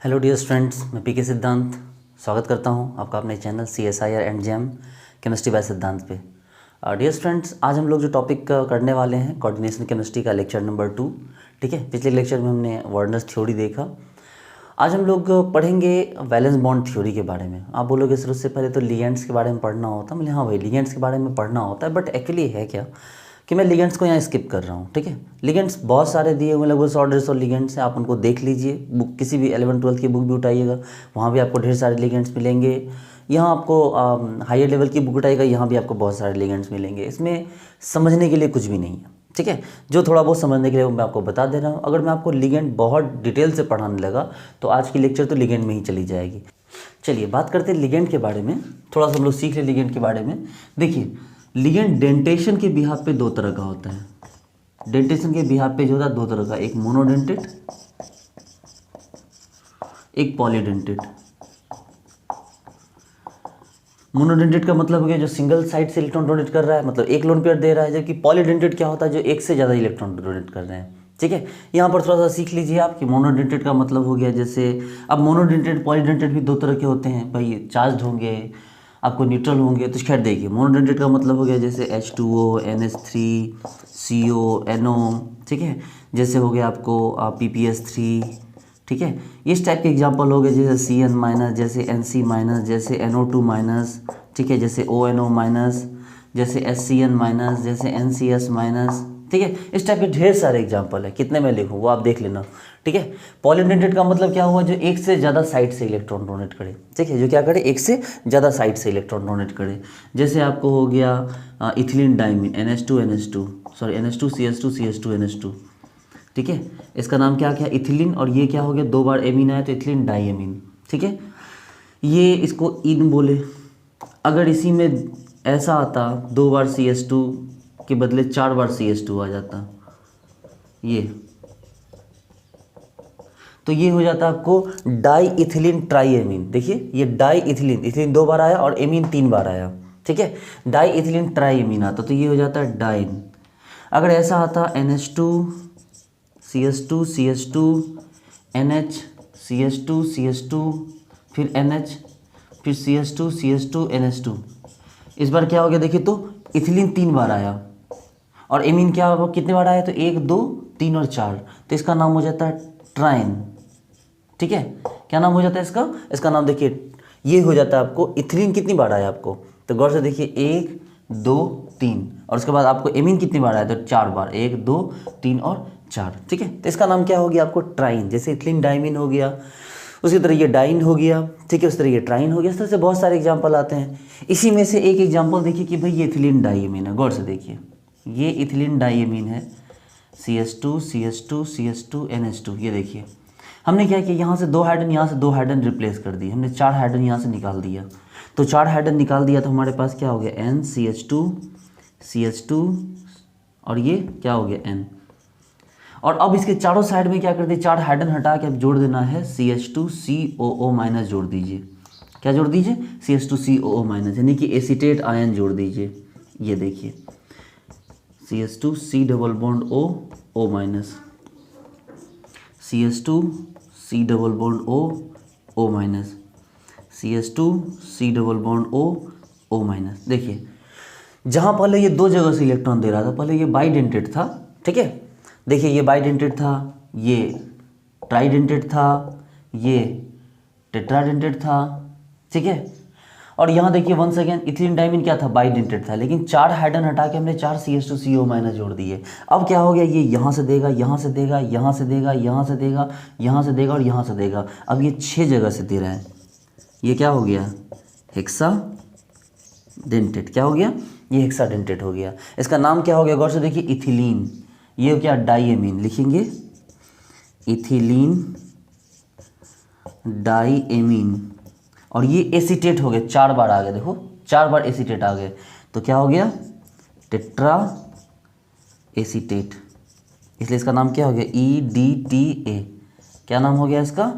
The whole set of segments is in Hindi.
हेलो डियर स्टूडेंट्स, मैं पी के सिद्धांत स्वागत करता हूं आपका अपने channel CSIR and JAM chemistry by Siddhant पे। डियर स्टूडेंट्स, आज हम लोग जो टॉपिक करने वाले हैं कोऑर्डिनेशन केमिस्ट्री का लेक्चर नंबर 2। ठीक है, पिछले लेक्चर में हमने वर्नर्स थ्योरी देखा। आज हम लोग पढ़ेंगे वैलेंस बॉन्ड थ्योरी के बारे में। आप बोलोगे सर उससे पहले तो लिगेंड्स के बारे में पढ़ना होता। मतलब हाँ भाई, लिगेंड्स के बारे में पढ़ना होता है, बट एक्चुअली है क्या कि मैं लिगेंड्स को यहाँ स्किप कर रहा हूँ। ठीक है, लिगेंड्स बहुत सारे दिए हुए, लगभग 100-150 लिगेंड्स हैं। आप उनको देख लीजिए, बुक किसी भी 11th-12th की बुक भी उठाइएगा, वहाँ भी आपको ढेर सारे लिगेंड्स मिलेंगे। यहाँ आपको हायर लेवल की बुक उठाइएगा, यहाँ भी आपको बहुत सारे लिगेंड्स मिलेंगे। इसमें समझने के लिए कुछ भी नहीं है। ठीक है, जो थोड़ा बहुत समझने के लिए वो मैं आपको बता दे रहा हूँ। अगर मैं आपको लिगेंड बहुत डिटेल से पढ़ाने लगा तो आज की लेक्चर तो लिगेंड में ही चली जाएगी। चलिए बात करते हैं लिगेंड के बारे में, थोड़ा सा हम लोग सीख ले लिगेंड के बारे में। देखिए, लिगेंड डेंटेशन के बिहाफ पे दो तरह का होता है। डेंटेशन के बिहाफ पे जो होता है दो तरह का, एक मोनोडेंटेट, एक पॉलीडेंटेट। मोनोडेंटेट का मतलब हो गया जो सिंगल साइड से इलेक्ट्रॉन डोनेट कर रहा है, मतलब एक लोन पेयर दे रहा है। जबकि पॉलीडेंटेट क्या होता है, जो एक से ज़्यादा इलेक्ट्रॉन डोनेट कर रहे हैं। ठीक है, यहाँ पर थोड़ा सा सीख लीजिए आप कि मोनोडेंटेट का मतलब हो गया, जैसे अब मोनोडेंटेट पॉलीडेंटेट भी दो तरह के होते हैं भाई, चार्ज होंगे आपको, न्यूट्रल होंगे। तो खैर देखिए, मोनोडेंटेट का मतलब हो गया जैसे H2O, NH3, CO, NO। ठीक है, जैसे हो गया आपको PPS3। ठीक है, इस टाइप के एग्जांपल हो गए, जैसे CN माइनस, जैसे NC माइनस, जैसे NO2 माइनस। ठीक है, जैसे ONO माइनस, जैसे SCN माइनस, जैसे NCS माइनस। ठीक है, इस टाइप के ढेर सारे एग्जांपल है। कितने में लिखूँ वो आप देख लेना। ठीक है, पॉलीडेंटेट का मतलब क्या हुआ, जो एक से ज़्यादा साइड से इलेक्ट्रॉन डोनेट करे। ठीक है, जो क्या करे, एक से ज़्यादा साइड से इलेक्ट्रॉन डोनेट करे। जैसे आपको हो गया ethylene diamine, NH2 sorry NH2CH2CH2NH2। ठीक है, इसका नाम क्या क्या, इथिलीन, और ये क्या हो गया, दो बार एमीन आया तो इथिलीन डाइएमीन। ठीक है, ये इसको इन बोले। अगर इसी में ऐसा आता दो बार CH2 के बदले 4 बार CH2 आ जाता, ये तो ये हो जाता आपको डाई इथिलीन ट्राईएमीन। देखिए, ये डाई इथिलीन, इथिलीन दो बार आया और एमीन 3 बार आया। ठीक है, डाई इथिलीन ट्राईएमीन आता तो ये हो जाता है डाइन। अगर ऐसा आता NH2 CH2 CH2 NH CH2 CH2 फिर NH फिर CH2 CH2 NH2। इस बार क्या हो गया, देखिए तो इथिलीन 3 बार आया और एमीन क्या कितने बार आया, तो 1 2 3 और 4। तो इसका नाम हो जाता है ट्राइन। ठीक है, क्या नाम हो जाता है इसका, इसका नाम देखिए ये हो जाता है आपको, इथिलीन कितनी बार आया आपको, तो गौर से देखिए 1 2 3, और उसके बाद आपको एमीन कितनी बार आया, तो 4 बार, 1 2 3 और 4। ठीक है, तो इसका नाम क्या हो गया आपको, ट्राइन। जैसे इथिलीन डाइमीन हो गया, उसी तरह ये डाइन हो गया। ठीक है, उस तरह ये ट्राइन हो गया। इस तरह से बहुत सारे एग्जाम्पल आते हैं। इसी में से एक एग्जाम्पल देखिए कि भाई ये इथिलीन डाइमीन है। गौर से देखिए, ये इथिलीन डाइमीन है, CH2 CH2 CH2 NH2। ये देखिए हमने क्या किया, यहाँ से 2 हाइड्रोजन, यहाँ से 2 हाइड्रोजन रिप्लेस कर दिए। हमने 4 हाइड्रोजन यहाँ से निकाल दिया। तो 4 हाइड्रोजन निकाल दिया तो हमारे पास क्या हो गया, NCH2 CH2 और ये क्या हो गया N। और अब इसके चारों साइड में क्या कर दिए, 4 हाइड्रोजन हटा के अब जोड़ देना है CH2COO माइनस जोड़ दीजिए। क्या जोड़ दीजिए, CH2COO माइनस, यानी कि एसीटेट आयन जोड़ दीजिए। ये देखिए CH2 C double bond O O minus, CH2 C double bond O O minus, CH2 C double bond O O minus. देखिए, जहाँ पहले ये दो जगह से इलेक्ट्रॉन दे रहा था, पहले ये बाइडेंटेट था। ठीक है, देखिए ये बाइडेंटेट था, ये ट्राइडेंटेट था, ये टेट्राडेंटेट था। ठीक है, और यहाँ देखिए वंस अगेन इथिलीन डाइमीन क्या था, बाइडेंटेट था, लेकिन 4 हाइड्रोजन हटा के हमने 4 CH2CO माइनस जोड़ दिए। अब क्या हो गया, ये यहाँ से देगा, यहाँ से देगा, यहाँ से देगा, यहाँ से देगा, यहाँ से देगा और यहाँ से देगा। अब ये 6 जगह से दे रहा है। ये क्या हो गया, हेक्सा डेंटेट। क्या हो गया, ये हेक्सा डेंटेट हो गया। इसका नाम क्या हो गया, गौर से देखिए इथिलीन। ये क्या, डाइएमीन लिखेंगे, इथिलीन डाइएमीन। और ये एसीटेट हो गया, 4 बार आ गए, देखो 4 बार एसीटेट आ गए। तो क्या हो गया, टेट्रा एसीटेट। इसलिए इसका नाम क्या हो गया, EDTA। क्या नाम हो गया इसका,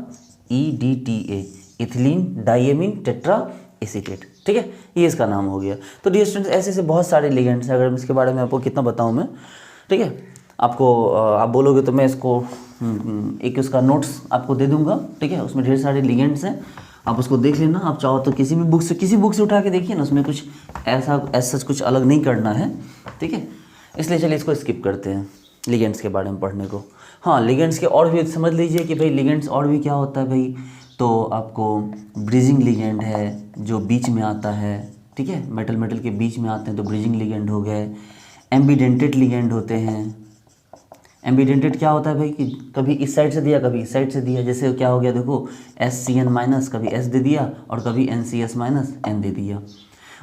EDTA, ethylene diamine tetra acetate. ठीक है, ये इसका नाम हो गया। तो डियर स्टूडेंट्स, ऐसे ऐसे बहुत सारे लिगेंड्स हैं, अगर इसके बारे में आपको कितना बताऊं मैं। ठीक है, आपको आप बोलोगे तो मैं इसको एक उसका नोट्स आपको दे दूंगा, ठीक है। उसमें ढेर सारे लिगेंड्स हैं, आप उसको देख लेना। आप चाहो तो किसी बुक से उठा के देखिए ना, उसमें कुछ ऐसा कुछ अलग नहीं करना है, ठीक है। इसलिए चलिए इसको स्किप करते हैं लिगेंड्स के बारे में पढ़ने को। हाँ, लिगेंड्स के और भी समझ लीजिए कि भाई लिगेंड्स और भी क्या होता है भाई। तो आपको ब्रिजिंग लिगेंड है जो बीच में आता है, ठीक है, मेटल के बीच में आते हैं तो ब्रिजिंग लिगेंड हो गए। एम्बीडेंटेड लिगेंड होते हैं। एम्बीडेंटेड क्या होता है भाई कि कभी इस साइड से दिया कभी इस साइड से दिया, जैसे क्या हो गया देखो SCN माइनस, कभी S दे दिया और कभी NCS माइनस N दे दिया।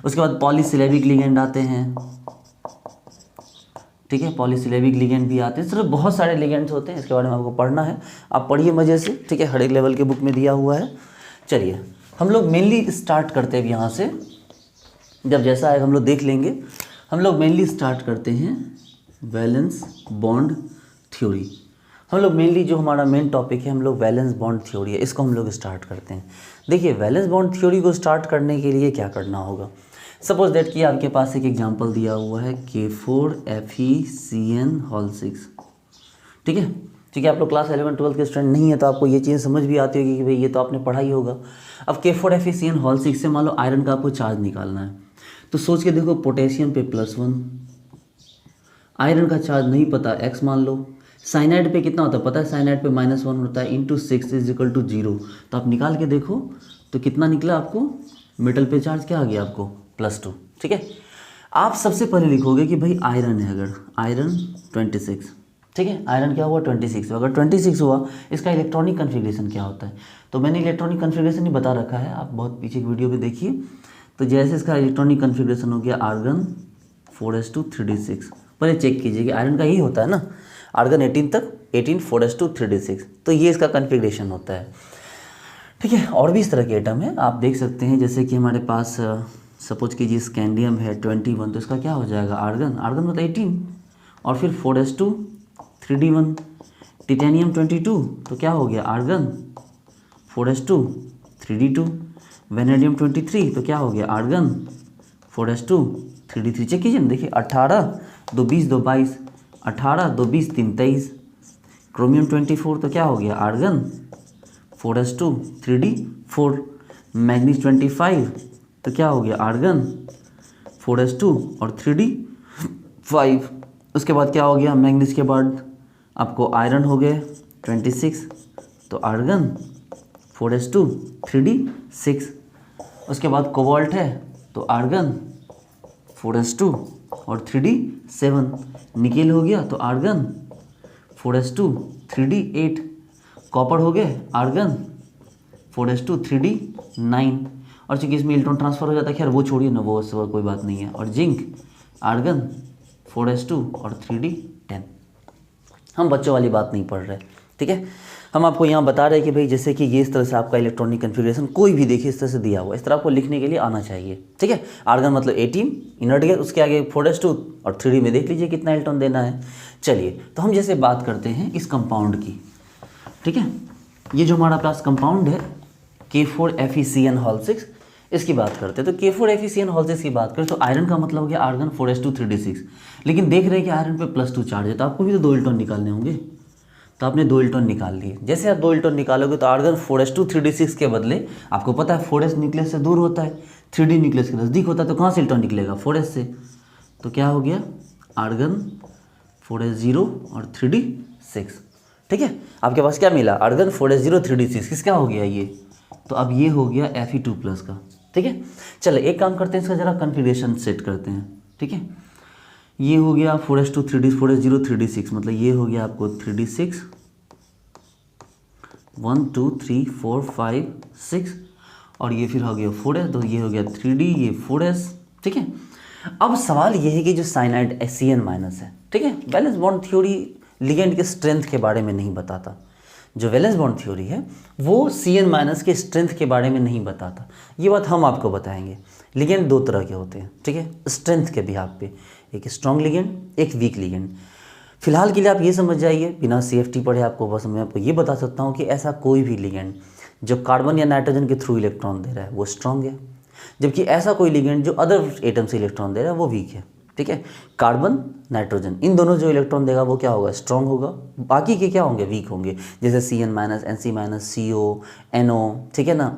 उसके बाद पॉलीसिलेबिक लिगेंड आते हैं, ठीक है, पॉलीसिलेबिक लिगेंड भी आते हैं। इस तरह बहुत सारे लिगेंड्स होते हैं, इसके बारे में आपको पढ़ना है, आप पढ़िए मज़े से, ठीक है, हर एक लेवल के बुक में दिया हुआ है। चलिए हम लोग मेनली स्टार्ट करते हैं यहाँ से, जब जैसा आएगा हम लोग देख लेंगे। हम लोग मेनली स्टार्ट करते हैं वैलेंस बॉन्ड थ्योरी। हम लोग मेनली जो हमारा मेन टॉपिक है, हम लोग वैलेंस बॉन्ड थ्योरी है, इसको हम लोग स्टार्ट करते हैं। देखिए वैलेंस बॉन्ड थ्योरी को स्टार्ट करने के लिए क्या करना होगा। सपोज दैट कि आपके पास एक एग्जांपल दिया हुआ है K4FeCN6, ठीक है। ठीक है, आप लोग क्लास 11-12 के स्टूडेंट नहीं है तो आपको ये चीज़ समझ भी आती होगी कि भाई ये तो आपने पढ़ा ही होगा। अब K4FeCN6 से मान लो आयरन का आपको चार्ज निकालना है, तो सोच के देखो पोटेशियम पे +1, आयरन का चार्ज नहीं पता x मान लो, साइनाइड पे कितना होता है पता है, साइनाइड पे -1 होता है, × 6 = 0। तो आप निकाल के देखो तो कितना निकला आपको, मेटल पे चार्ज क्या आ गया आपको +2, ठीक है। आप सबसे पहले लिखोगे कि भाई आयरन है, अगर आयरन 26, ठीक है, आयरन क्या हुआ 26, अगर 26 हुआ इसका इलेक्ट्रॉनिक कन्फिग्रेशन क्या होता है। तो मैंने इलेक्ट्रॉनिक कन्फिग्रेशन ही बता रखा है, आप बहुत पीछे की वीडियो में देखिए। तो जैसे इसका इलेक्ट्रॉनिक कन्फिग्रेशन हो गया आर्गन 4s2 3d6, पहले चेक कीजिए कि आयरन का यही होता है ना, आर्गन 18 तक 18 4s2 3d6, तो ये इसका कन्फिग्रेशन होता है, ठीक है। और भी इस तरह के एटम है, आप देख सकते हैं, जैसे कि हमारे पास सपोज कीजिए स्कैंडियम है 21, तो इसका क्या हो जाएगा आर्गन मतलब 18 और फिर 4s2 3d1। टिटेनियम 22 तो क्या हो गया आर्गन 4s2 3d2। वेनेडियम 23 तो क्या हो गया आर्गन 4s2 3d3। चेक कीजिए ना, देखिए 18 2 20 2 22, 18 2 20 3 23। क्रोमियम 24 तो क्या हो गया आर्गन 4s2 3d4। मैग्नीज 25 तो क्या हो गया आर्गन 4s2 और 3d5। उसके बाद क्या हो गया, मैग्नीज के बाद आपको आयरन हो गए 26, तो आर्गन 4s2 3d6। उसके बाद कोबाल्ट है तो आर्गन 4s2 और 3d7। निकेल हो गया तो आर्गन 4s2 3d8। कॉपर हो गए आर्गन 4s2 3d9। और चूँकि इसमें इलेक्ट्रॉन ट्रांसफर हो जाता है, खैर वो छोड़िए ना, वो सब कोई बात नहीं है। और जिंक आर्गन 4s2 और 3d10। हम बच्चों वाली बात नहीं पढ़ रहे, ठीक है। हम आपको यहाँ बता रहे हैं कि भाई जैसे कि ये इस तरह से आपका इलेक्ट्रॉनिक कन्फिग्रेशन कोई भी देखिए इस तरह से दिया हुआ, इस तरह आपको लिखने के लिए आना चाहिए, ठीक है। आर्गन मतलब 18 इनर्ट गैस, उसके आगे 4s2 और 3d में देख लीजिए कितना इलेक्ट्रॉन देना है। चलिए तो हम जैसे बात करते हैं इस कंपाउंड की, ठीक है। ये जो हमारा पास कंपाउंड है K4FeCN6, इसकी बात करते हैं। तो K4FeCN6 की बात करें तो आयरन का मतलब हो गया आर्गन 4s2 3d6। लेकिन देख रहे हैं कि आयरन पे +2 चार्ज है, तो आपको भी तो 2 इलेक्ट्रॉन निकालने होंगे, तो आपने 2 इलेक्ट्रॉन निकाल लिए। जैसे आप 2 इलेक्ट्रॉन निकालोगे तो आर्गन 4s2 3d6 के बदले आपको पता है 4s न्यूक्लियस से दूर होता है, 3d न्यूक्लियस के नज़दीक होता है, तो कहाँ से इलेक्ट्रॉन निकलेगा 4s से। तो क्या हो गया आर्गन 4s0 और 3d6, ठीक है। आपके पास क्या मिला आर्गन 4s0 3d6, किसका हो गया ये, तो अब ये हो गया Fe2+ का, ठीक है। चलो एक काम करते हैं, इसका ज़रा कन्फिग्रेशन सेट करते हैं, ठीक है। ये हो गया 4s2 3d 4s0 3d6, मतलब ये हो गया आपको 3d6 1 2 3 4 5 6, और ये फिर हो गया 4s, तो ये हो गया 3d, ये 4s, ठीक है। अब सवाल ये है कि जो साइनाइड Cn- है, ठीक है, वैलेंस बॉन्ड थ्योरी लिगेंड के स्ट्रेंथ के बारे में नहीं बताता। जो वैलेंस बॉन्ड थ्योरी है वो Cn- के स्ट्रेंथ के बारे में नहीं बताता, ये बात हम आपको बताएंगे। लिगेंड 2 तरह के होते हैं, ठीक है, स्ट्रेंथ के बिहाफ पे, एक स्ट्रॉन्ग लिगेंड एक वीक लिगेंड। फिलहाल के लिए आप ये समझ जाइए, बिना CFT पढ़े आपको बस मैं आपको ये बता सकता हूँ कि ऐसा कोई भी लिगेंड जो कार्बन या नाइट्रोजन के थ्रू इलेक्ट्रॉन दे रहा है वो स्ट्रॉन्ग है, जबकि ऐसा कोई लिगेंड जो अदर एटम से इलेक्ट्रॉन दे रहा है वो वीक है, ठीक है। कार्बन नाइट्रोजन इन दोनों जो इलेक्ट्रॉन देगा वो क्या होगा, स्ट्रॉन्ग होगा, बाकी के क्या होंगे, वीक होंगे, जैसे Cn minus, Nc minus, CO, NO, ठीक है ना,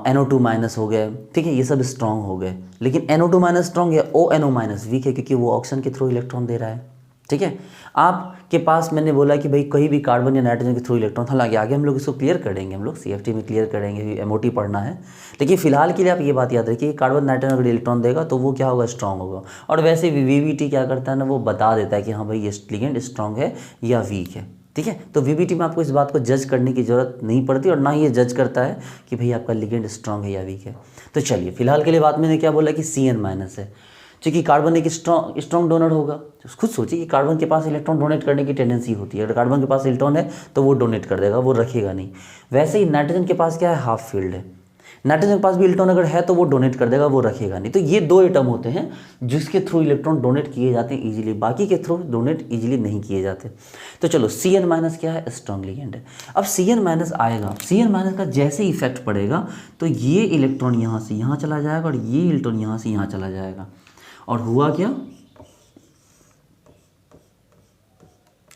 NO2 माइनस हो गए, ठीक है, ये सब स्ट्रॉन्ग हो गए। लेकिन NO2 माइनस स्ट्रॉन्ग है, ONO माइनस वीक है, क्योंकि वो ऑक्सीजन के थ्रू इलेक्ट्रॉन दे रहा है, ठीक है। आपके पास मैंने बोला कि भाई कहीं भी कार्बन या नाइट्रोजन के थ्रू इलेक्ट्रॉन, हालांकि आगे हम लोग इसको क्लियर करेंगे, हम लोग CFT में क्लियर करेंगे, MOT पढ़ना है, लेकिन फिलहाल के लिए आप ये बात याद रखिए कि कार्बन नाइट्रोजन अगर इलेक्ट्रॉन देगा तो वो क्या होगा, स्ट्रॉन्ग होगा। और वैसे VBT क्या करता है ना, वो बता देता है कि हाँ भाई ये लिगेंड स्ट्रॉन्ग है या वीक है, ठीक है। तो VBT में आपको इस बात को जज करने की ज़रूरत नहीं पड़ती, और ना ही ये जज करता है कि भाई आपका लिगेंड स्ट्रॉन्ग है या वीक है। तो चलिए फिलहाल के लिए बात मैंने क्या बोला कि Cn माइनस है, क्योंकि कार्बन एक स्ट्रॉन्ग डोनर होगा। खुद सोचिए कि कार्बन के पास इलेक्ट्रॉन डोनेट करने की टेंडेंसी होती है, अगर कार्बन के पास इलेक्ट्रॉन है तो वो डोनेट कर देगा, वो रखेगा नहीं। वैसे ही नाइट्रोजन के पास क्या है, हाफ फील्ड है, नाइट्रोजन के पास भी इलेक्ट्रॉन अगर है तो वो डोनेट कर देगा, वो रखेगा नहीं। तो ये दो एटम होते हैं जिसके थ्रू इलेक्ट्रॉन डोनेट किए जाते हैं इजीली, बाकी के थ्रू डोनेट इजीली नहीं किए जाते। तो चलो Cn माइनस क्या है, स्ट्रॉन्ग लिगेंड है। अब Cn माइनस आएगा, Cn माइनस का जैसे इफेक्ट पड़ेगा तो ये इलेक्ट्रॉन यहाँ से यहाँ चला जाएगा और ये इलेक्ट्रॉन यहाँ से यहाँ चला जाएगा। और हुआ क्या,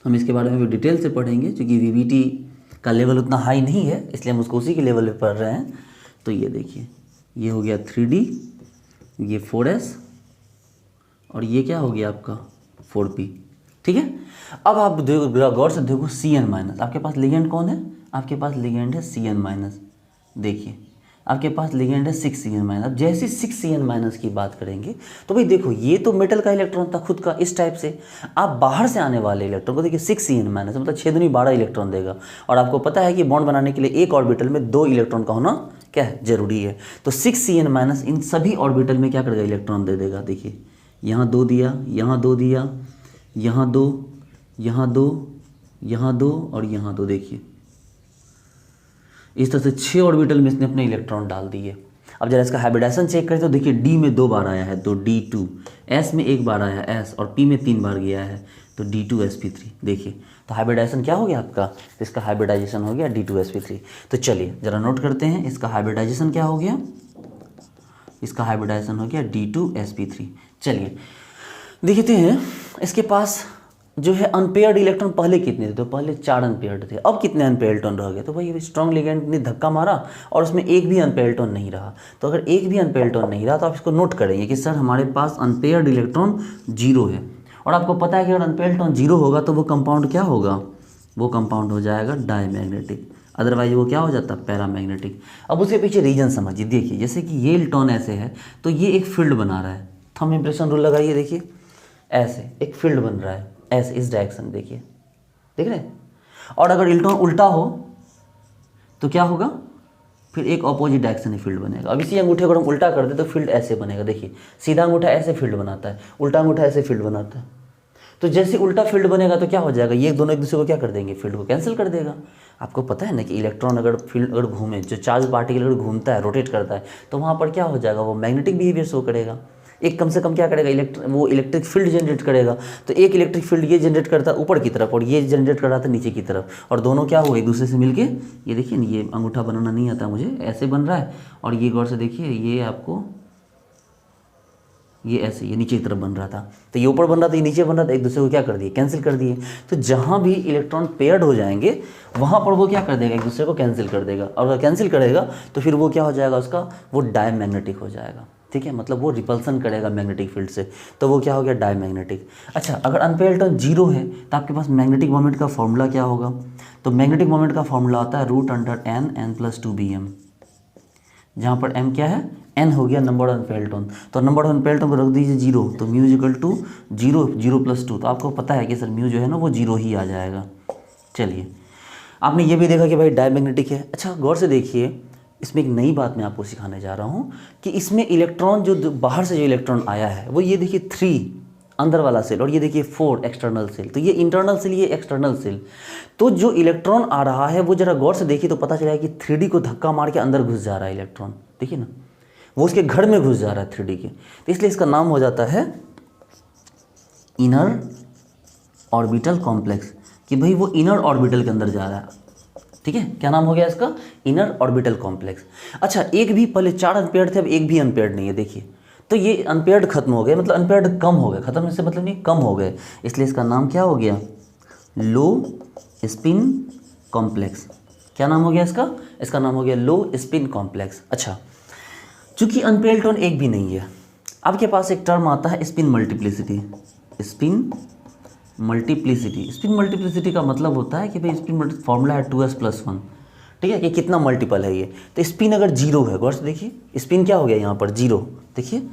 हम इसके बारे में भी डिटेल से पढ़ेंगे, क्योंकि VBT का लेवल उतना हाई नहीं है, इसलिए हम उसको उसी के लेवल पे पढ़ रहे हैं। तो ये देखिए, ये हो गया 3D, ये 4S, और ये क्या हो गया आपका 4P, ठीक है। अब आप गौर से देखो Cn माइनस, आपके पास लिगेंड कौन है, आपके पास लिगेंड है Cn माइनस। देखिए आपके पास लिगेंड है 6Cn माइनस। अब जैसे 6Cn माइनस की बात करेंगे तो भाई देखो, ये तो मेटल का इलेक्ट्रॉन था खुद का, इस टाइप से आप बाहर से आने वाले इलेक्ट्रॉन को देखिए 6Cn माइनस, मतलब 6 दूनी 12 इलेक्ट्रॉन देगा। और आपको पता है कि बॉन्ड बनाने के लिए एक ऑर्बिटल में 2 इलेक्ट्रॉन का होना क्या है, जरूरी है। तो 6Cn माइनस इन सभी ऑर्बिटल में क्या करेगा, इलेक्ट्रॉन दे देगा। देखिए यहाँ 2 दिया, यहाँ 2 दिया, यहाँ 2, यहाँ 2, यहाँ 2 और यहाँ 2। देखिए इस तरह से 6 ऑर्बिटल में इसने अपने इलेक्ट्रॉन डाल दिए। अब जरा इसका हाइब्रिडाइजेशन चेक करें तो देखिए D में 2 बार आया है तो D2, S में 1 बार आया है S, और P में 3 बार गया है तो D2sp3। देखिए तो हाइब्रिडाइजेशन क्या हो गया आपका, तो इसका हाइब्रिडाइजेशन हो गया D2sp3। तो चलिए जरा नोट करते हैं, इसका हाइब्रिडाइजेशन क्या हो गया, इसका हाइब्रिडाइजेशन हो गया D2sp3। चलिए देखते हैं इसके पास जो है अनपेयर्ड इलेक्ट्रॉन पहले कितने थे, तो पहले 4 अनपेयर्ड थे। अब कितने अनपेयर्ड इलेक्ट्रॉन रह गए, तो भाई स्ट्रॉन्ग लिगेंड ने धक्का मारा और उसमें एक भी अनपेयर्ड इलेक्ट्रॉन नहीं रहा। तो अगर एक भी अनपेयर्ड इलेक्ट्रॉन नहीं रहा तो आप इसको नोट करेंगे कि सर हमारे पास अनपेयर्ड इलेक्ट्रॉन 0 है। और आपको पता है कि अगर अनपेयर्ड इलेक्ट्रॉन 0 होगा तो वो कंपाउंड क्या होगा, वो कंपाउंड हो जाएगा डायमैग्नेटिक, अदरवाइज वो क्या हो जाता है, पैरामैग्नेटिक। अब उसके पीछे रीजन समझिए। देखिए जैसे कि ये इलेक्ट्रॉन ऐसे है तो ये एक फील्ड बना रहा है, थंब इंप्रेशन रूल लगाइए, देखिए ऐसे एक फील्ड बन रहा है, ऐसे इस डायरेक्शन, देखिए देख रहे हैं। और अगर इलेक्ट्रॉन उल्टा हो तो क्या होगा, फिर एक ऑपोजिट डायरेक्शन में फील्ड बनेगा। अब इसी अंगूठे को हम उल्टा कर दे तो फील्ड ऐसे बनेगा। देखिए सीधा अंगूठा ऐसे फील्ड बनाता है, उल्टा अंगूठा ऐसे फील्ड बनाता है। तो जैसे उल्टा फील्ड बनेगा तो क्या हो जाएगा, ये दोनों एक दूसरे को क्या कर देंगे, फील्ड को कैंसिल कर देगा। आपको पता है ना कि इलेक्ट्रॉन अगर फील्ड अगर घूमे, जो चार्ज पार्टिकल अगर घूमता है, रोटेट करता है, तो वहाँ पर क्या हो जाएगा, वो मैग्नेटिक बिहेवियर शो करेगा। एक कम से कम क्या करेगा, वो इलेक्ट्रिक फील्ड जनरेट करेगा। तो एक इलेक्ट्रिक फील्ड ये जनरेट करता है ऊपर की तरफ और ये जनरेट कर रहा था नीचे की तरफ, और दोनों क्या हुआ, एक दूसरे से मिलके, ये देखिए ना, ये अंगूठा बनाना नहीं आता मुझे, ऐसे बन रहा है। और ये गौर से देखिए, ये आपको ये ऐसे, ये नीचे की तरफ बन रहा था, तो ये ऊपर बन रहा था, ये नीचे बन रहा था, एक दूसरे को क्या कर दिए, कैंसिल कर दिए। तो जहाँ भी इलेक्ट्रॉन पेयर्ड हो जाएंगे वहाँ पर वो क्या कर देगा, एक दूसरे को कैंसिल कर देगा। और अगर कैंसिल करेगा तो फिर वो क्या हो जाएगा, उसका वो डायमैग्नेटिक हो जाएगा, ठीक है, मतलब वो रिपल्सन करेगा मैग्नेटिक फील्ड से, तो वो क्या हो गया, डायमैग्नेटिक। अच्छा, अगर अनपेयर्ड इलेक्ट्रॉन 0 है तो आपके पास मैग्नेटिक मोमेंट का फॉर्मूला क्या होगा, तो मैग्नेटिक मोमेंट का फॉर्मूला आता है √n+2bm, जहाँ पर m क्या है, n हो गया नंबर ऑफ अनपेयर्ड इलेक्ट्रॉन। तो नंबर ऑफ अनपेयर्ड इलेक्ट्रॉन को रख दीजिए 0, तो म्यू इक्वल टू 0, 0+2, तो आपको पता है कि सर म्यू जो है ना वो 0 ही आ जाएगा। चलिए आपने ये भी देखा कि भाई डायमैग्नेटिक है। अच्छा गौर से देखिए, इसमें एक नई बात मैं आपको सिखाने जा रहा हूँ कि इसमें इलेक्ट्रॉन जो बाहर से जो इलेक्ट्रॉन आया है वो ये देखिए 3 अंदर वाला सेल, और ये देखिए 4 एक्सटर्नल सेल। तो ये इंटरनल सेल, ये एक्सटर्नल सेल। तो जो इलेक्ट्रॉन आ रहा है वो जरा गौर से देखिए तो पता चला है कि 3D को धक्का मार के अंदर घुस जा रहा है इलेक्ट्रॉन, देखिए ना, वो उसके घर में घुस जा रहा है 3D के। तो इसलिए इसका नाम हो जाता है इनर ऑर्बिटल कॉम्प्लेक्स, कि भाई वो इनर ऑर्बिटल के अंदर जा रहा है, ठीक है। क्या नाम हो गया इसका, इनर ऑर्बिटल कॉम्प्लेक्स। अच्छा, एक भी पहले 4 अनपेयर्ड थे, अब एक भी अनपेयर्ड नहीं है, देखिए। तो ये अनपेयर्ड खत्म हो गए, मतलब अनपेयर्ड कम हो गए, खत्म होने से मतलब नहीं कम हो गए, इसलिए इसका नाम क्या हो गया, लो स्पिन कॉम्प्लेक्स। क्या नाम हो गया इसका, इसका नाम हो गया लो स्पिन कॉम्प्लेक्स। अच्छा, चूंकि अनपेयर्ड इलेक्ट्रॉन एक भी नहीं है, आपके पास एक टर्म आता है spin multiplicity. Spin multiplicity, spin multiplicity का मतलब होता है कि भाई स्पिन फॉर्मूला है 2s+1, ठीक है, कि कितना मल्टीपल है ये। तो स्पिन अगर जीरो है, गौर से देखिए स्पिन क्या हो गया यहाँ पर, जीरो। देखिए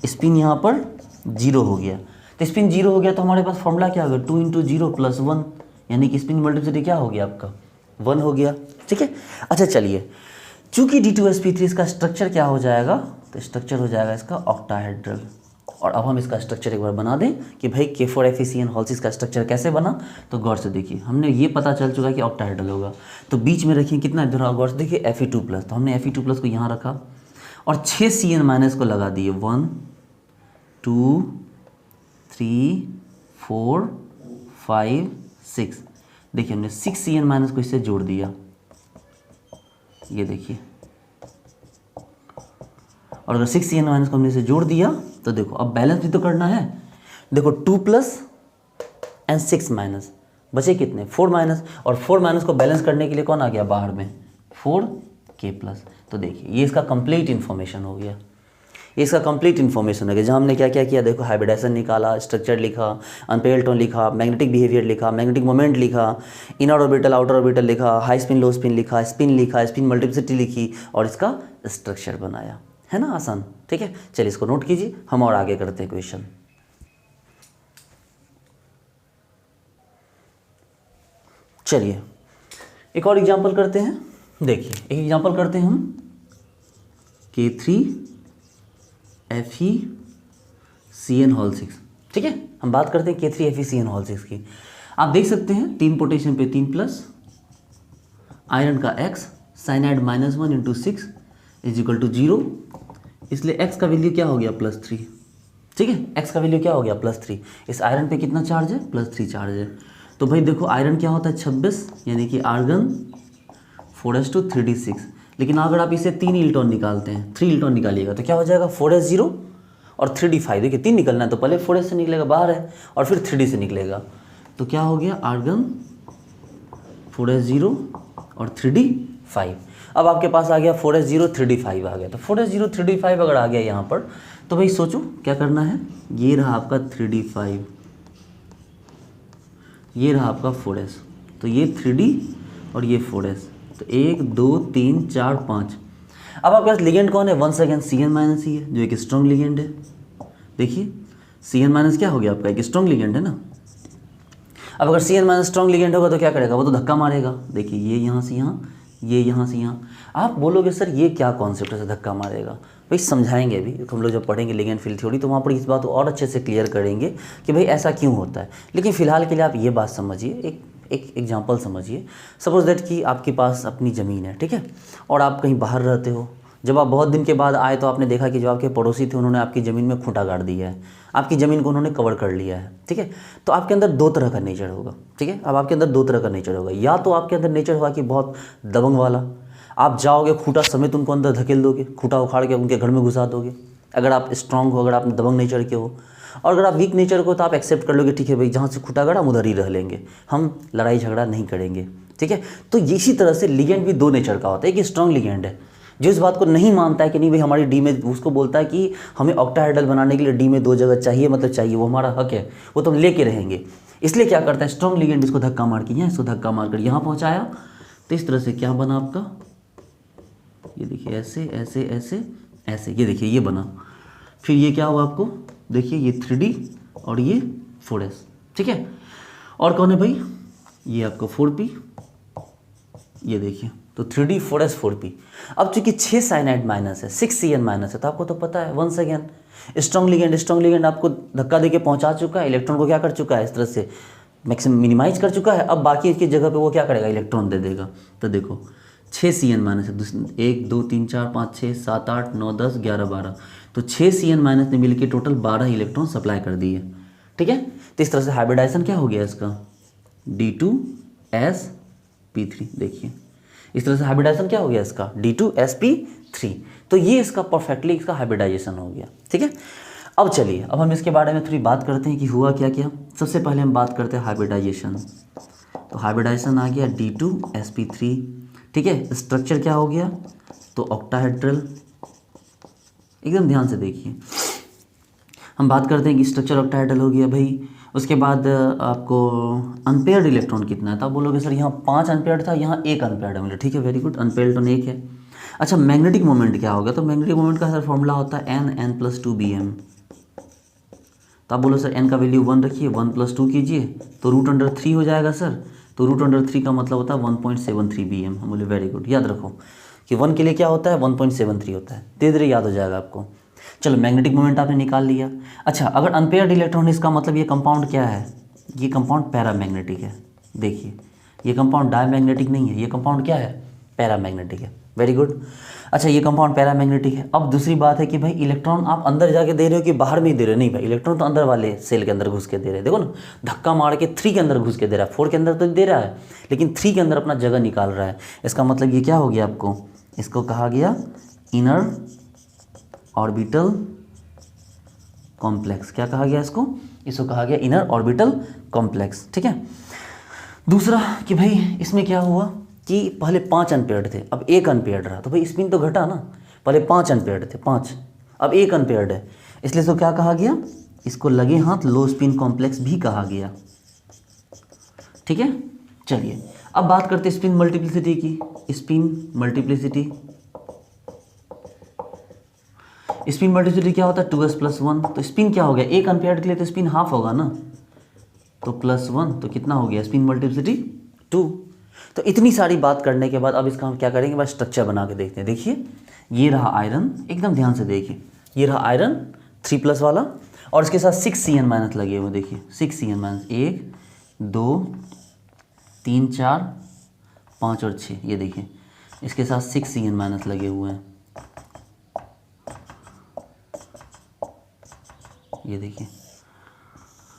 स्पिन यहाँ पर जीरो हो गया, तो स्पिन जीरो हो गया तो हमारे पास फॉर्मूला क्या होगा, 2 × 0 + 1, यानी कि स्पिन मल्टीप्लिसिटी क्या हो गया आपका, 1 हो गया। ठीक है, अच्छा चलिए, चूंकि D2sp3 इसका स्ट्रक्चर क्या हो जाएगा, तो स्ट्रक्चर हो जाएगा इसका ऑक्टाहेड्रल। और अब हम इसका स्ट्रक्चर एक बार बना दें कि भाई K4FeCN होल्सिस का स्ट्रक्चर कैसे बना। तो गौर से देखिए, हमने ये पता चल चुका है कि ऑक्टाहेड्रल होगा, तो बीच में रखिए कितना इधर, गौर से देखिए Fe2+, तो हमने Fe2+ को यहाँ रखा और 6 CN- को लगा दिए, 1 2 3 4 5 6। देखिए हमने 6 CN- को इससे जोड़ दिया, ये देखिए, और अगर 6 CN- को हमने इसे जोड़ दिया तो देखो अब बैलेंस भी तो करना है। देखो 2+ एंड 6- बचे कितने, 4-, और 4- को बैलेंस करने के लिए कौन आ गया बाहर में, 4K+। तो देखिए ये इसका कंप्लीट इन्फॉर्मेशन हो गया, ये इसका कंप्लीट इन्फॉर्मेशन हो गया, जहाँ हमने क्या क्या किया, देखो हाइब्रिडाइजेशन निकाला, स्ट्रक्चर लिखा, अनपेयर्ड इलेक्ट्रॉन लिखा, मैग्नेटिक बिहेवियर लिखा, मैग्नेटिक मोमेंट लिखा, इनर ऑर्बिटल आउटर ऑर्बिटल लिखा, हाई स्पिन लो स्पिन लिखा, स्पिन मल्टीप्लिसिटी लिखी और इसका स्ट्रक्चर बनाया, है ना आसान। ठीक है, चलिए इसको नोट कीजिए, हम और आगे करते हैं क्वेश्चन। चलिए एक और एग्जांपल करते हैं, देखिए एक एग्जांपल करते हैं हम, K3FeCN होल्सिस। ठीक है, हम बात करते हैं K3FeCN होल्सिस की। आप देख सकते हैं 3 पोटेशियम पे 3+, आयरन का X, साइनाइड -1 × 6 = 0, इसलिए X का वैल्यू क्या हो गया, +3। ठीक है, X का वैल्यू क्या हो गया, +3। इस आयरन पे कितना चार्ज है, +3 चार्ज है। तो भाई देखो आयरन क्या होता है 26, यानी कि आर्गन 4s2 3d6। लेकिन अगर आप इसे 3 इलेक्ट्रॉन निकालते हैं, 3 इलेक्ट्रॉन निकालिएगा तो क्या हो जाएगा, 4s0 और 3d5। देखिए 3 निकलना है तो पहले 4s से निकलेगा बाहर है और फिर 3d से निकलेगा, तो क्या हो गया, आर्गन 4s0 और 3d5। अब आपके पास आ गया 4s0 3d5 आ गया, तो 4s0 3d5 अगर आ गया यहाँ पर, तो भाई सोचो क्या करना है, ये रहा आपका 3d5, ये रहा आपका 4s, तो ये 3d और ये 4s, तो 1 2 3 4 5। अब आपके पास लिगेंड कौन है, वंस अगेन CN- ही है, जो एक स्ट्रॉन्ग लिगेंड है। देखिए CN- क्या हो गया आपका, एक स्ट्रॉन्ग लिगेंड है ना। अब अगर CN- स्ट्रॉन्ग लिगेंड होगा तो क्या करेगा, वो तो धक्का मारेगा। देखिए ये यहाँ से यहाँ, ये यहाँ से यहाँ। आप बोलोगे सर ये क्या कॉन्सेप्ट है धक्का मारेगा, भाई समझाएंगे अभी, हम लोग जब पढ़ेंगे लिगेंड फील्ड थ्योरी तो वहाँ पर इस बात को और अच्छे से क्लियर करेंगे कि भाई ऐसा क्यों होता है। लेकिन फिलहाल के लिए आप ये बात समझिए, एक एग्जांपल समझिए। सपोज दैट कि आपके पास अपनी ज़मीन है, ठीक है, और आप कहीं बाहर रहते हो। जब आप बहुत दिन के बाद आए तो आपने देखा कि जो आपके पड़ोसी थे उन्होंने आपकी ज़मीन में खूंटा गाड़ दिया है, आपकी ज़मीन को उन्होंने कवर कर लिया है। ठीक है, तो आपके अंदर 2 तरह का नेचर होगा। ठीक है, अब आपके अंदर 2 तरह का नेचर होगा, या तो आपके अंदर नेचर होगा कि बहुत दबंग वाला, आप जाओगे खूंटा समेत उनको अंदर धकेल दोगे, खूंटा उखाड़ के उनके घर में घुसा दोगे, अगर आप स्ट्रांग हो, अगर आप दबंग नेचर के हो। और अगर आप वीक नेचर को तो आप एक्सेप्ट कर लोगे, ठीक है भाई जहाँ से खूंटा गड़ा हम उधर ही रह लेंगे, हम लड़ाई झगड़ा नहीं करेंगे। ठीक है, तो इसी तरह से लिगेंड भी 2 नेचर का होता है। एक स्ट्रांग लिगेंड है जो इस बात को नहीं मानता है कि नहीं भाई हमारी डी में, उसको बोलता है कि हमें ऑक्टाहेड्रल बनाने के लिए डी में 2 जगह चाहिए, मतलब चाहिए, वो हमारा हक है, वो तो हम लेके रहेंगे। इसलिए क्या करता है स्ट्रांग लिगेंड, इसको धक्का मार के यहाँ, इसको धक्का मार कर यहाँ पहुँचाया, तो इस तरह से क्या बना आपका, ये देखिए ऐसे ऐसे ऐसे ऐसे, ये देखिए ये बना। फिर ये क्या हुआ आपको, देखिए ये 3D और ये 4s। ठीक है, और कौन है भाई, ये आपका 4p, ये देखिए, तो 3D 4s 4p। अब चूंकि 6 साइनाइड माइनस है, 6 CN- है, तो आपको तो पता है वंस अगेन स्ट्रॉन्ग लिगेंड आपको धक्का देके पहुंचा चुका है, इलेक्ट्रॉन को क्या कर चुका है, इस तरह से मैक्सिमम मिनिमाइज कर चुका है। अब बाकी की जगह पे वो क्या करेगा, इलेक्ट्रॉन दे देगा। तो देखो 6 CN- है, 1 2 3 4 5 6 7 8 9 10 11 12, तो 6 CN- ने मिलकर टोटल 12 इलेक्ट्रॉन सप्लाई कर दिए। ठीक है, तो इस तरह से हाइब्रिडाइजेशन क्या हो गया इसका, D2sp3। देखिए इस तरह से हाइब्रिडाइजेशन क्या हो गया इसका, D2sp3। तो ये इसका परफेक्टली इसका हाइब्रिडाइजेशन हो गया। ठीक है, अब चलिए अब हम इसके बारे में थोड़ी बात करते हैं कि हुआ क्या क्या। सबसे पहले हम बात करते हैं हाइब्रिडाइजेशन। तो हाइब्रिडाइजेशन आ गया D2sp3। ठीक है, स्ट्रक्चर क्या हो गया, तो ऑक्टाहेड्रल। एकदम ध्यान से देखिए, हम बात करते हैं कि स्ट्रक्चर ऑक्टाहेड्रल हो गया भाई। उसके बाद आपको अनपेयर्ड इलेक्ट्रॉन कितना है, तो आप बोलोगे सर यहाँ 5 अनपेयर्ड था, यहाँ 1 अनपेयर्ड है। मतलब ठीक है, वेरी गुड, अनपेयर्ड इलेक्ट्रॉन 1 है। अच्छा, मैग्नेटिक मोमेंट क्या होगा, तो मैग्नेटिक मोमेंट का सर फॉर्मूला होता है n+2bm। तो आप बोलो सर n का वैल्यू 1 रखिए, 1 + 2 कीजिए तो √3 हो जाएगा सर। तो √3 का मतलब होता है 1.73 bm। हम बोले वेरी गुड, याद रखो कि 1 के लिए क्या होता है, 1.73 होता है। धीरे धीरे याद हो जाएगा आपको। चलो, मैग्नेटिक मोमेंट आपने निकाल लिया। अच्छा, अगर अनपेयर्ड इलेक्ट्रॉन, इसका मतलब ये कंपाउंड क्या है, ये कंपाउंड पैरामैग्नेटिक है। देखिए, ये कंपाउंड डायमैग्नेटिक नहीं है, ये कंपाउंड क्या है, पैरामैग्नेटिक है। Very good. अच्छा, ये कंपाउंड पैरामैग्नेटिक है। अब दूसरी बात है कि भाई इलेक्ट्रॉन आप अंदर जाके दे रहे हो कि बाहर में ही दे रहे हो, नहीं भाई, इलेक्ट्रॉन तो अंदर वाले सेल के अंदर घुस के दे रहे हैं। देखो ना, धक्का मार के 3 के अंदर घुस के दे रहा है, 4 के अंदर तो दे रहा है, लेकिन 3 के अंदर अपना जगह निकाल रहा है। इसका मतलब ये क्या हो गया आपको, इसको कहा गया इनर ऑर्बिटल कॉम्प्लेक्स। क्या कहा गया इसको कहा गया इनर ऑर्बिटल कॉम्प्लेक्स। ठीक है। दूसरा कि भाई इसमें क्या हुआ कि पहले 5 अनपेयर्ड थे, अब 1 अनपेयर्ड रहा, तो भाई स्पिन तो घटा ना। पहले 5 अनपेयर्ड थे, 5, अब 1 अनपेयर्ड है, इसलिए तो क्या कहा गया, इसको लगे हाथ लो स्पिन कॉम्प्लेक्स भी कहा गया। ठीक है। चलिए अब बात करते हैं स्पिन मल्टीप्लिसिटी की। स्पिन मल्टीप्लिसिटी क्या होता है, 2s + 1। तो स्पिन क्या हो गया, 1 अनपेयर्ड के लिए तो स्पिन हाफ होगा ना, तो +1, तो कितना हो गया स्पिन मल्टीप्लिसिटी 2। तो इतनी सारी बात करने के बाद अब इसका हम क्या करेंगे, बस स्ट्रक्चर बना के देखते हैं। देखिए ये रहा आयरन, एकदम ध्यान से देखिए, ये रहा आयरन 3+ वाला, और इसके साथ 6 Cn- लगे हुए। देखिए 6 Cn-, 1 2 3 4 5 और 6, ये देखिए इसके साथ 6 Cn- लगे हुए हैं। ये देखिए,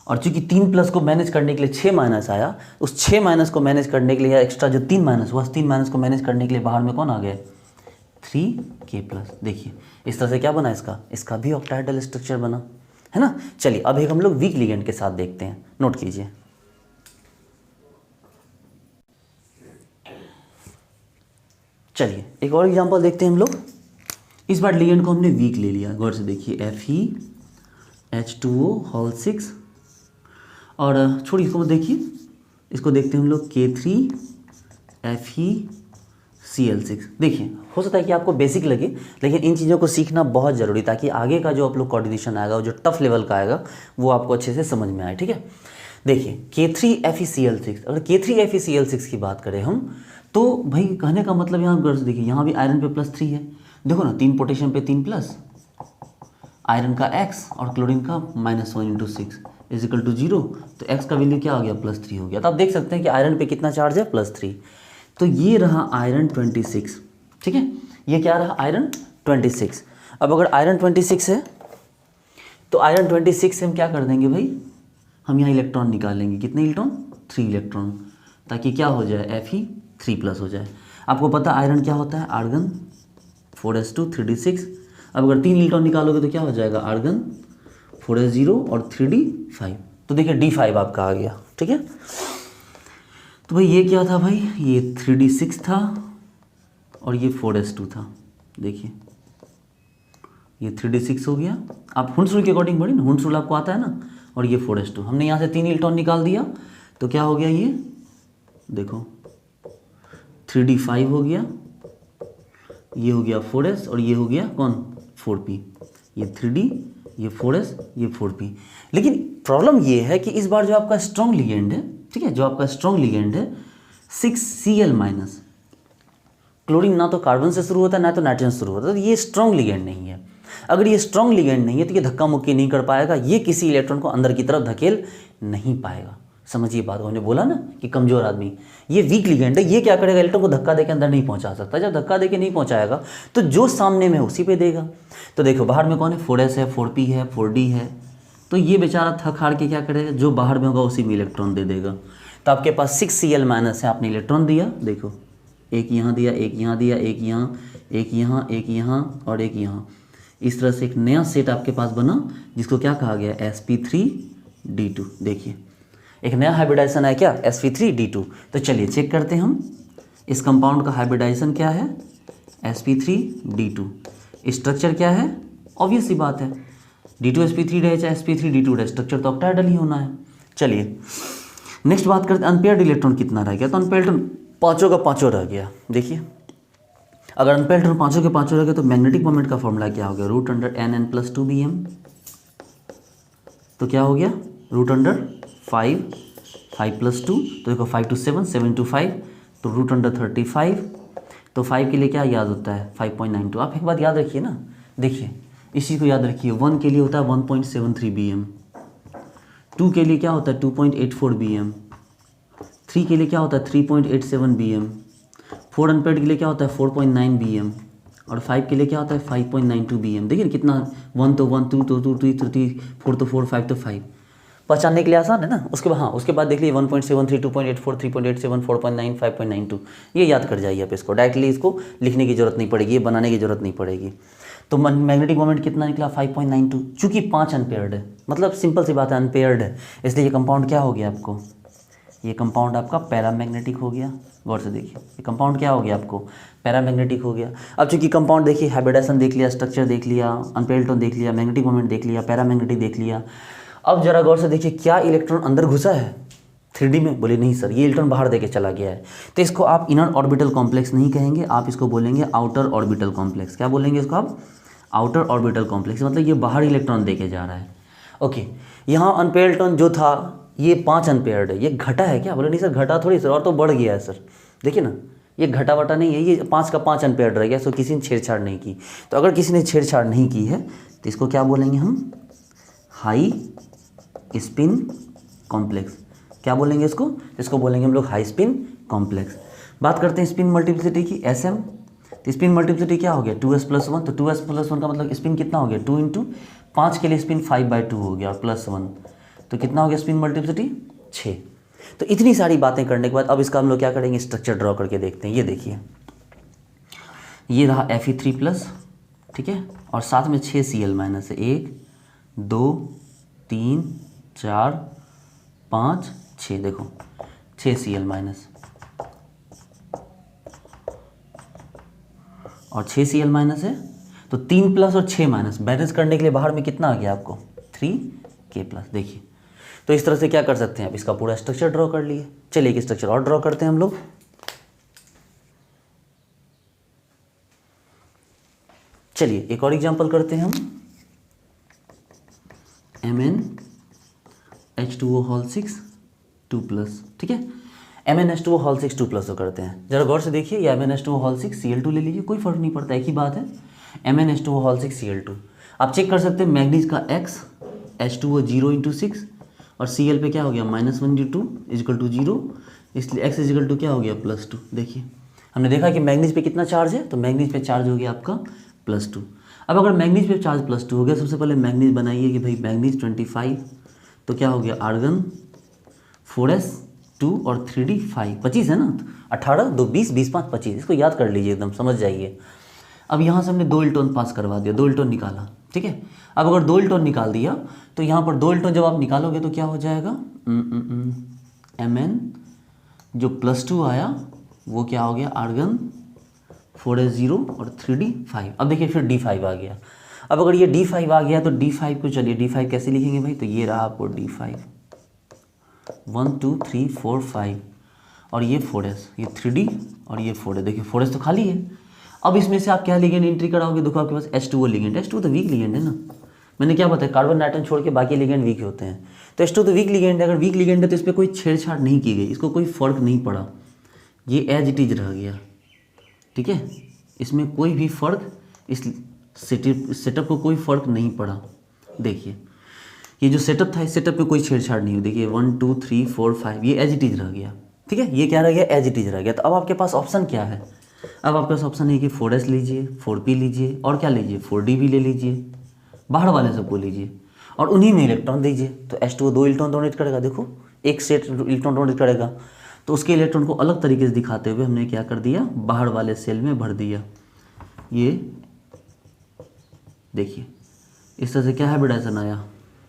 और चूंकि 3+ को मैनेज करने के लिए 6- आया, उस 6- को मैनेज करने के लिए, या एक्स्ट्रा जो 3- हुआ, 3- को मैनेज करने के लिए बाहर में कौन आ गया, 3K+। देखिए इस तरह से क्या बना, इसका भी ऑक्टाहेड्रल स्ट्रक्चर बना, है ना। चलिए अब एक हम लोग वीक लिगेंड के साथ देखते हैं, नोट कीजिए। चलिए एक और एग्जांपल देखते हैं हम लोग। इस बार लिगेंड को हमने वीक ले लिया, गौर से देखिए, FeH2O6, और छोड़िए इसको देखिए, इसको देखते हैं हम लोग K3FeCl6। देखिए हो सकता है कि आपको बेसिक लगे, लेकिन इन चीज़ों को सीखना बहुत ज़रूरी, ताकि आगे का जो आप लोग कोऑर्डिनेशन आएगा, जो टफ लेवल का आएगा, वो आपको अच्छे से समझ में आए। ठीक है। देखिए K3FeCl6, अगर K3FeCl6 की बात करें हम, तो भाई कहने का मतलब यहाँ गर्ल्स देखिए, यहाँ भी आयरन पे +3 है। देखो ना, 3 पोटेशियम पे 3+, आयरन का X और क्लोरीन का -1 × 6 = 0। तो X का वैल्यू क्या आ गया, +3 हो गया। तो आप देख सकते हैं कि आयरन पे कितना चार्ज है, +3। तो ये रहा आयरन 26। ठीक है, ये क्या रहा, आयरन 26। अब अगर आयरन 26 है, तो आयरन 26 से हम क्या कर देंगे भाई, हम यहाँ इलेक्ट्रॉन निकालेंगे। कितने इलेक्ट्रॉन, 3 इलेक्ट्रॉन, ताकि क्या हो जाए, Fe3+ हो जाए। आपको पता आयरन क्या होता है, आर्गन 4s2 3d6। अब अगर 3 इलेक्ट्रॉन निकालोगे तो क्या हो जाएगा, आर्गन 4s0 और 3d5। तो देखिए d5 आपका आ गया। ठीक है। तो भाई ये क्या था भाई, ये 3d6 था और ये 4s2 था। देखिए ये 3d6 हो गया, आप हुंस रूल के अकॉर्डिंग बढ़ी ना, हुंस रूल आपको आता है ना, और ये 4s2। हमने यहाँ से 3 इलेक्ट्रॉन निकाल दिया, तो क्या हो गया, ये देखो 3d5 हो गया, ये हो गया 4s, और ये हो गया कौन, 4p। ये 3d, ये 4s, ये 4p। लेकिन प्रॉब्लम ये है कि इस बार जो आपका स्ट्रॉन्ग लिगेंड है, ठीक है, जो आपका स्ट्रॉन्ग लिगेंड है 6Cl-, क्लोरीन ना तो कार्बन से शुरू होता है, ना तो नाइट्रोजन से शुरू होता है, तो ये स्ट्रॉन्ग लिगेंड नहीं है। अगर ये स्ट्रॉन्ग लिगेंड नहीं है, तो ये धक्का मुक्की नहीं कर पाएगा, ये किसी इलेक्ट्रॉन को अंदर की तरफ धकेल नहीं पाएगा। समझिए बात को, हमने बोला ना कि कमजोर आदमी, ये वीक लिगेंड है, ये क्या करेगा, इलेक्ट्रॉन को धक्का देके अंदर नहीं पहुंचा सकता। जब धक्का देके नहीं पहुंचाएगा, तो जो सामने में उसी पे देगा। तो देखो बाहर में कौन है, 4s है, 4p है, 4d है, तो ये बेचारा थक हार के क्या करेगा, जो बाहर में होगा उसी में इलेक्ट्रॉन दे देगा। तो आपके पास 6Cl- है, आपने इलेक्ट्रॉन दिया, देखो एक यहाँ दिया, एक यहाँ दिया, एक यहाँ, एक यहाँ, एक यहाँ और एक यहाँ। इस तरह से एक नया सेट आपके पास बना जिसको क्या कहा गया, sp3d2। देखिए एक नया हाइब्रिडाइजेशन है क्या, sp3d2। तो चलिए चेक करते हैं हम इस कंपाउंड का हाइब्रिडाइजेशन क्या है, sp3d2। स्ट्रक्चर क्या है, ऑब्वियस सी बात है, d2sp3 रहे चाहे sp3d2 रहे, स्ट्रक्चर तो ऑक्टाहेड्रल ही होना है। चलिए नेक्स्ट बात करते हैं अनपेयर्ड इलेक्ट्रॉन कितना रह गया। तो अनपेयर्ड इलेक्ट्रॉन पाँचों का पाँचों रह गया। देखिए अगर अनपेयर्ड इलेक्ट्रॉन पाँचों के पाँचों रह गए तो मैग्नेटिक मोमेंट का फॉर्मूला क्या हो गया, √N+2Bm। तो क्या हो गया, √5 5 + 2, तो देखो 5 to 7 7 to 5, तो √35। तो 5 के लिए क्या याद होता है, 5.92। आप एक बात याद रखिए ना, देखिए इस चीज़ को याद रखिए, 1 के लिए होता है 1.73 Bm, 2 के लिए क्या होता है 2.84 Bm, 3 के लिए क्या होता है 3.87 Bm, 4 अनपेयर्ड के लिए क्या होता है 4.9 Bm और 5 के लिए क्या होता है 5.92 Bm। देखिए कितना, 1 तो 1, 2 तो 2, 3 तो 3, 4 तो 4, 5 तो 5, पहचानने के लिए आसान है ना। उसके बाद हाँ, उसके बाद देख लीजिए 1.73, 2.84, 3.87, 4.9, 5.92, ये याद कर जाइए आप इसको, डायरेक्टली इसको लिखने की जरूरत नहीं पड़ेगी, ये बनाने की जरूरत नहीं पड़ेगी। तो मैग्नेटिक मोमेंट कितना निकला 5.92, चूँकि 5 अनपेयर्ड है, मतलब सिंपल सी बात है अनपेयर्ड है, इसलिए ये कंपाउंड क्या हो गया आपको, ये कंपाउंड आपका पैरामैग्नेटिक हो गया। गौर से देखिए ये कंपाउंड क्या हो गया आपको, पैरामैग्नेटिक हो गया। अब चूंकि कंपाउंड देखिए हाइब्रिडाइजेशन देख लिया, स्ट्रक्चर देख लिया, अनपेयर्ड इलेक्ट्रॉन देख लिया, मैग्नेटिक मोमेंट देख लिया, पैरामैग्नेटिक देख लिया। अब जरा गौर से देखिए क्या इलेक्ट्रॉन अंदर घुसा है 3D में, बोले नहीं सर ये इलेक्ट्रॉन बाहर देके चला गया है। तो इसको आप इनर ऑर्बिटल कॉम्प्लेक्स नहीं कहेंगे, आप इसको बोलेंगे आउटर ऑर्बिटल कॉम्प्लेक्स। क्या बोलेंगे इसको आप, आउटर ऑर्बिटल कॉम्प्लेक्स, मतलब ये बाहर इलेक्ट्रॉन देके जा रहा है। ओके, यहाँ अनपेयर्ड इलेक्ट्रॉन जो था ये 5 अनपेयर्ड है, ये घटा है क्या, बोले नहीं सर घटा थोड़ी सर, और तो बढ़ गया है सर। देखिए ना ये घटा वटा नहीं है, ये 5 का 5 अनपेयर्ड रह गया, सो किसी ने छेड़छाड़ नहीं की। तो अगर किसी ने छेड़छाड़ नहीं की है तो इसको क्या बोलेंगे हम, हाई स्पिन कॉम्प्लेक्स। क्या बोलेंगे इसको बोलेंगे हम लोग हाई स्पिन कॉम्प्लेक्स। बात करते हैं स्पिन मल्टीप्लिसिटी की, Sm। तो स्पिन मल्टीप्लिसिटी क्या हो गया 2s+1, तो 2s+1 का मतलब स्पिन कितना हो गया 2 × 5 के लिए स्पिन 5/2 हो गया और +1, तो कितना हो गया स्पिन मल्टीप्लिसिटी 6। तो इतनी सारी बातें करने के बाद अब इसका हम लोग क्या करेंगे, स्ट्रक्चर ड्रॉ करके देखते हैं। ये देखिए ये रहा Fe3+, ठीक है, और साथ में 6 Cl- है, 1 2 3 4 5 6, देखो 6 Cl- और 6 Cl- है, तो 3+ और 6- बैलेंस करने के लिए बाहर में कितना आ गया आपको 3K+। देखिए तो इस तरह से क्या कर सकते हैं, आप इसका पूरा स्ट्रक्चर ड्रॉ कर लिए। चलिए एक स्ट्रक्चर और ड्रॉ करते हैं हम लोग। चलिए एक और एग्जांपल करते हैं हम, MnH2O6 2+, ठीक है, MnH2O6 2+ तो करते हैं। जरा गौर से देखिए ये MnH2O6 Cl2 ले लीजिए, कोई फर्क नहीं पड़ता, एक ही बात है, MnH2O6 Cl2। आप चेक कर सकते हैं मैग्नीज का X H2O 0 × 6 और Cl पे क्या हो गया -1 × 2 = 0, इसलिए X = क्या हो गया +2। देखिए हमने देखा कि मैग्नीज पे कितना चार्ज है, तो मैग्नीज पे चार्ज हो गया आपका +2। अब अगर मैग्नीज पे चार्ज +2 हो गया, सबसे पहले मैग्नीज बनाइए कि भाई मैग्नीज 25, तो क्या हो गया आर्गन 4s2 और 3d 5, 25 है ना, 18 2 20 20 5 25, इसको याद कर लीजिए, एकदम समझ जाइए। अब यहाँ से हमने 2 इलेक्ट्रॉन पास करवा दिया, 2 इलेक्ट्रॉन निकाला, ठीक है। अब अगर 2 इलेक्ट्रॉन निकाल दिया तो यहाँ पर 2 इलेक्ट्रॉन जब आप निकालोगे तो क्या हो जाएगा, Mn जो +2 आया वो क्या हो गया आर्गन 4s0 और 3d 5। अब देखिए फिर d5 आ गया। अब अगर ये d5 आ गया तो d5 को चलिए d5 कैसे लिखेंगे भाई, तो ये रहा आपको d5 1 2 3 4 5 और ये 4s, ये 3d और ये 4s। देखिए 4s तो खाली है। अब इसमें से आप क्या लिगेंड एंट्री कराओगे, देखो आपके पास H2O लिगेंड, H2O तो वीक लिगेंड है ना, मैंने क्या बताया कार्बन नाइट्रोजन छोड़ के बाकी लिगेंड वीक होते हैं, तो H2O तो वीक लिगेंड है। अगर वीक लिगेंड है तो इस पर कोई छेड़छाड़ नहीं की गई, इसको कोई फ़र्क नहीं पड़ा, ये एज इट इज रह गया, ठीक है, इसमें कोई भी फ़र्क, इस सेटअप को कोई फ़र्क नहीं पड़ा। देखिए ये जो सेटअप था इस सेटअप पे कोई छेड़छाड़ नहीं हुई, देखिए 1 2 3 4 5 ये एज इट इज रह गया, ठीक है, ये क्या रह गया एज इट इज रह गया। तो अब आपके पास ऑप्शन क्या है, अब आपके पास ऑप्शन है कि 4s लीजिए, 4p लीजिए और क्या लीजिए 4d भी ले लीजिए, बाहर वाले सबको लीजिए और उन्हीं में इलेक्ट्रॉन दीजिए। तो H2O 2 इलेक्ट्रॉन डोनेट करेगा, देखो एक सेट इलेक्ट्रॉन डोनेट करेगा, तो उसके इलेक्ट्रॉन को अलग तरीके से दिखाते हुए हमने क्या कर दिया, बाहर वाले सेल में भर दिया। ये देखिए इस तरह से क्या हाइब्रिडाइजेशन आया,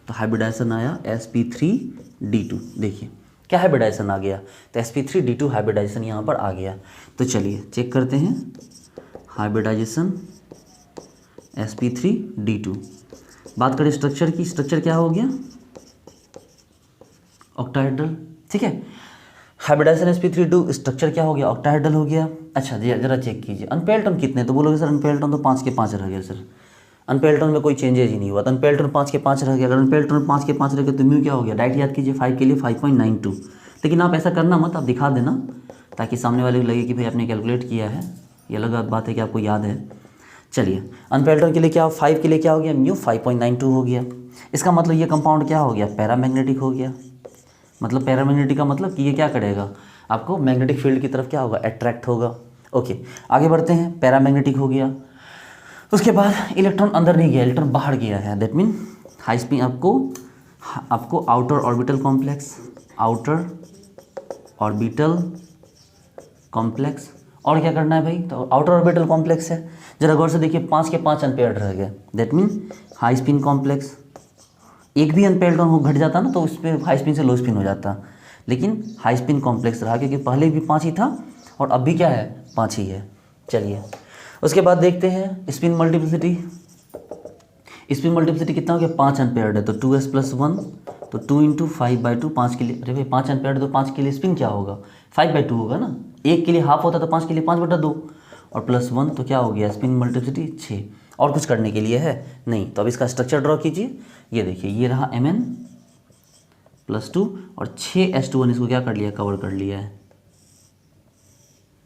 तो हाइब्रिडाइजेशन आया sp3d2। देखिए क्या हाइब्रिडाइजेशन आ गया, तो sp3d2 हाइब्रिडाइजेशन यहाँ पर आ गया। तो चलिए चेक करते हैं हाइब्रिडाइजेशन sp3d2। बात करें स्ट्रक्चर की, स्ट्रक्चर क्या हो गया, ऑक्टाहेड्रल। ठीक है, हाइब्रिडाइजेशन sp3d2 स्ट्रक्चर क्या हो गया, ऑक्टाहेड्रल हो गया। अच्छा जरा चेक कीजिए अनपेयर्ड टर्न कितने, तो बोलोगे सर अनपेयर्ड टर्न तो 5 के 5 रह गए सर, अनपेयर्ड टर्न में कोई चेंजेज ही नहीं हुआ, तो अनपेयर्ड टर्न 5 के 5 रह गया। अगर अनपेयर्ड टर्न 5 के 5 रह गए तो म्यू क्या हो गया, डायरेक्ट याद कीजिए 5 के लिए 5.92। लेकिन आप ऐसा करना मत, आप दिखा देना ताकि सामने वाले को लगे कि भाई आपने कैलकुलेट किया है, ये अलग बात है कि आपको याद है। चलिए अनपेयर्ड टर्न के लिए क्या, 5 के लिए क्या हो गया, म्यू 5.92 हो गया। इसका मतलब ये कंपाउंड क्या हो गया, पैरामैग्नेटिक हो गया। मतलब पैरामैग्नेटिक का मतलब कि ये क्या करेगा, आपको मैग्नेटिक फील्ड की तरफ क्या होगा, अट्रैक्ट होगा। ओके आगे बढ़ते हैं, पैरामैग्नेटिक हो गया। उसके बाद इलेक्ट्रॉन अंदर नहीं गया, इलेक्ट्रॉन बाहर गया है, दैट मीन हाई स्पिन आपको outer orbital complex, outer orbital complex. और क्या करना है भाई, तो आउटर ऑर्बिटल कॉम्प्लेक्स है, जरा गौर से देखिए 5 के 5 अनपेयर्ड रह गए, that mean high spin complex. एक भी अनपेयर्ड हो घट जाता ना तो उस पर हाई स्पिन से लो स्पिन हो जाता, लेकिन हाई स्पिन कॉम्प्लेक्स रहा क्योंकि पहले भी 5 ही था और अब भी क्या है, 5 ही है। चलिए उसके बाद देखते हैं स्पिन मल्टीप्लिसिटी। स्पिन मल्टीप्लिसिटी कितना हो गया, 5 अनपेयर्ड है तो 2s + 1, तो 2 × 5/2, 5 के लिए, अरे भाई 5 अनपेयर्ड तो 5 के लिए स्पिन क्या होगा, 5/2 होगा ना। 1 के लिए हाफ होता तो 5 के लिए 5/2 और +1 तो क्या हो गया, स्पिन मल्टीप्लिसिटी 6। और कुछ करने के लिए है नहीं, तो अब इसका स्ट्रक्चर ड्रॉ कीजिए। ये देखिए ये रहा Mn + 2 और 6s2 इसको क्या कर लिया, कवर कर लिया है।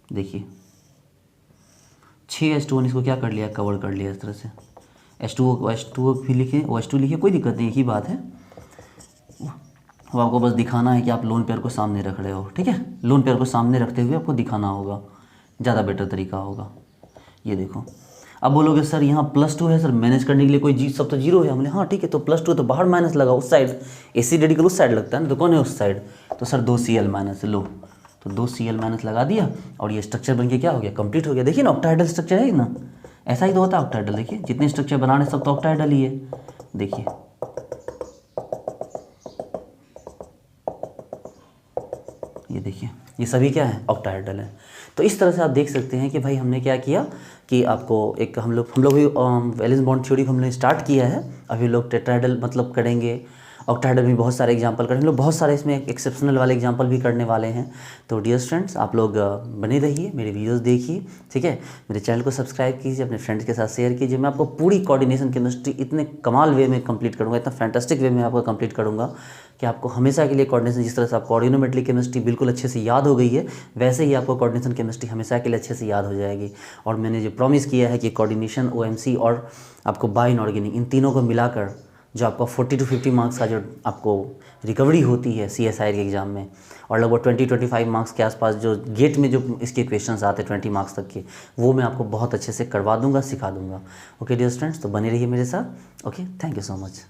देखिए 6s2 इसको क्या कर लिया, कवर कर लिया इस तरह से। H2O भी लिखे, OH2 लिखे, कोई दिक्कत नहीं, एक ही बात है। वो आपको बस दिखाना है कि आप लोन पेयर को सामने रख रहे हो, ठीक है। लोन पेयर को सामने रखते हुए आपको दिखाना होगा, ज़्यादा बेटर तरीका होगा। ये देखो अब बोलोगे सर यहाँ +2 है सर, मैनेज करने के लिए कोई सब तो जीरो है। हमने हाँ ठीक है, तो +2 तो बाहर माइनस लगा उस साइड, एसिड रेडिकल उस साइड लगता है ना, तो कौन है उस साइड, तो सर 2Cl- लो, तो 2Cl- लगा दिया और ये स्ट्रक्चर बन के क्या हो गया, कंप्लीट हो गया। देखिए ना ऑक्टाहेड्रल स्ट्रक्चर है ना, ऐसा ही तो होता है ऑक्टाहेड्रल। देखिए जितने स्ट्रक्चर बनाने सब तो ऑक्टाहेड्रल ही है। देखिए ये देखिए ये सभी क्या है, ऑक्टाहेड्रल है। तो इस तरह से आप देख सकते हैं कि भाई हमने क्या किया कि आपको एक हम लोग भी वैलेंस बॉन्ड थ्योरी को हमने स्टार्ट किया है। अभी लोग टेट्राहेड्रल मतलब करेंगे, ऑक्टाहेड्रल में बहुत सारे एग्जांपल करेंगे, हम लोग बहुत सारे इसमें एक्सेप्शनल वाले एग्जांपल भी करने वाले हैं। तो डियर फ्रेंड्स आप लोग बने रहिए, मेरे वीडियोस देखिए, ठीक है। मेरे चैनल को सब्सक्राइब कीजिए, अपने फ्रेंड्स के साथ शेयर कीजिए। मैं आपको पूरी कोऑर्डिनेशन केमिस्ट्री इतने कमाल वे में कंप्लीट करूँगा, इतना फैंटास्टिक वे में आपको कंप्लीट करूँगा कि आपको हमेशा के लिए कोऑर्डिनेशन, जिस तरह से आपको ऑर्गेनोमेट्रिक केमिस्ट्री बिल्कुल अच्छे से याद हो गई है, वैसे ही आपको कोऑर्डिनेशन केमिस्ट्री हमेशा के लिए अच्छे से याद हो जाएगी। और मैंने जो प्रॉमिस किया है कि कोऑर्डिनेशन, OMC और आपको बाय इनऑर्गेनिक, इन तीनों को मिलाकर जो आपका 40 to 50 मार्क्स का जो आपको रिकवरी होती है CSIR के एग्ज़ाम में, और लगभग 20-25 मार्क्स के आसपास जो गेट में जो इसके क्वेश्चंस आते हैं 20 मार्क्स तक के, वो मैं आपको बहुत अच्छे से करवा दूंगा, सिखा दूंगा। ओके डियर स्टूडेंट्स, तो बने रहिए मेरे साथ। Okay, thank you so much.